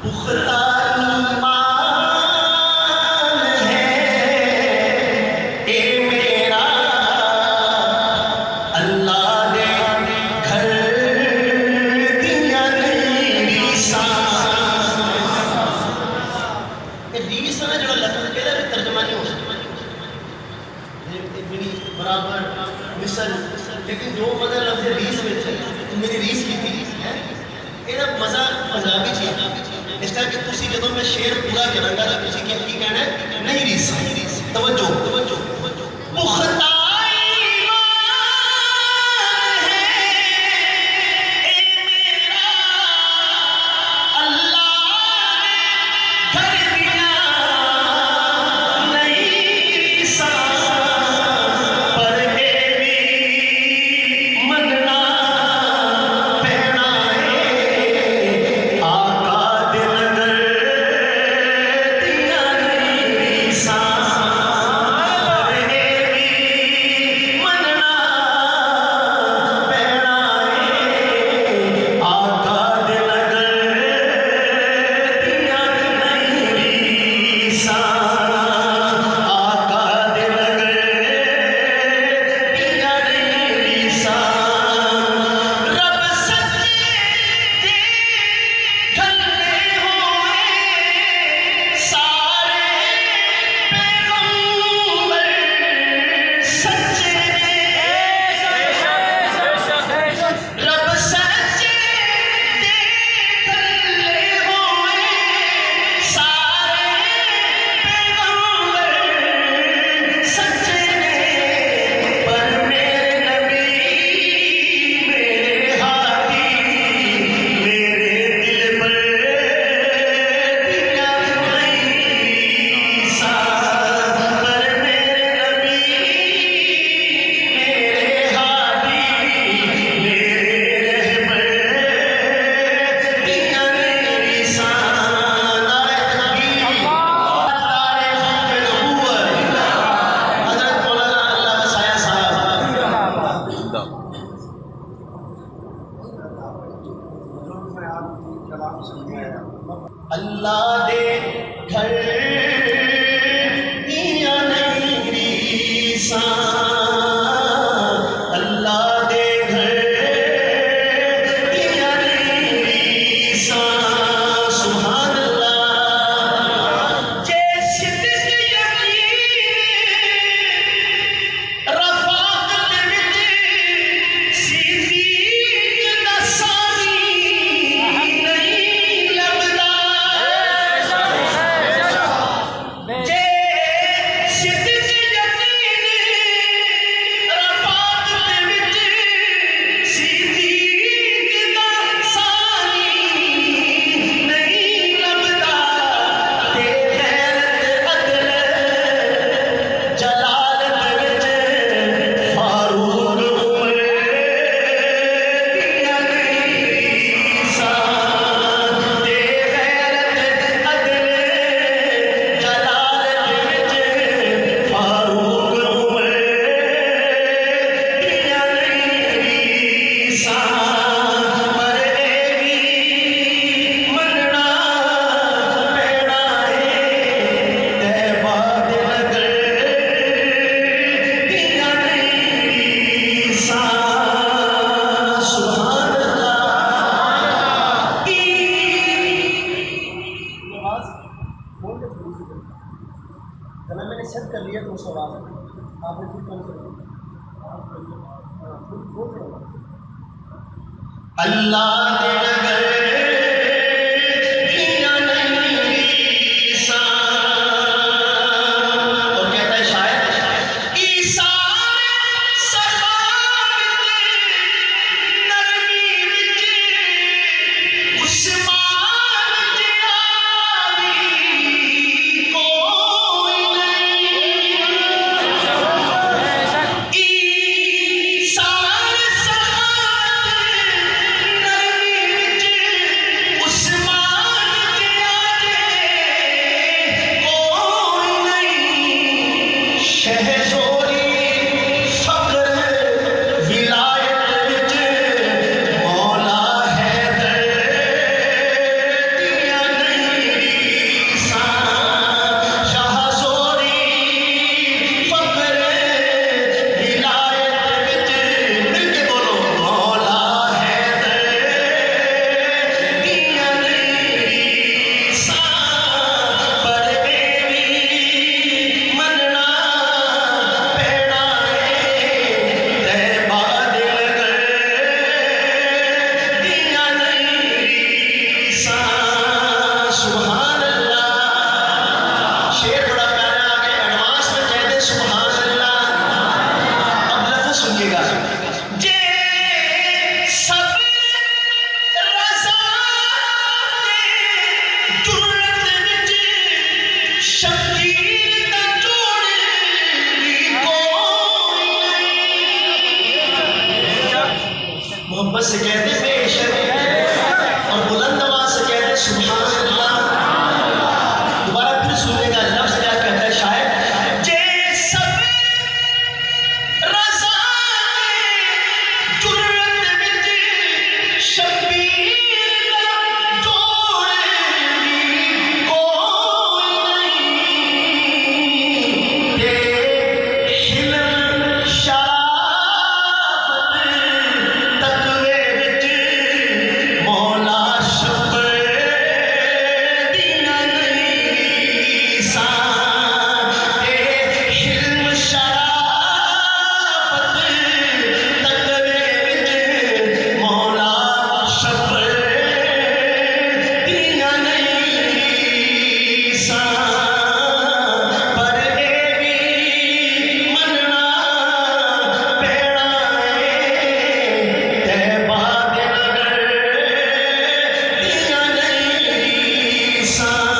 पुख्ता ईमान है ए मेरा, अल्लाह ने घर दिया रीसा। रीसा ने जो लफ्ज़ कहता है तर्जमा नहीं हो सकता बराबर मिसल, लेकिन जो मज़ा लफ्ज़ रीस में मेरी रीस की थी ਇਹਦਾ मज़ा पंजाबी च इस करके तुसी जदों मैं शेर पूरा करांगा तो तुसी क्या कहना है, नहीं रीस तवज्जो पुख्ता अल्लाह दे घर दिया नहीं रीसा, अल्लाह दे घर दिया नहीं रीसा। सुभान अल्लाह। जे सिद्दीक़ यकीन रफ़ाक़त विच सिद्दीक़ दा सानी मैंने सेट कर लिया तो उसको आवाज़ आपने खुद कम कर दिया। अल्लाह ने सा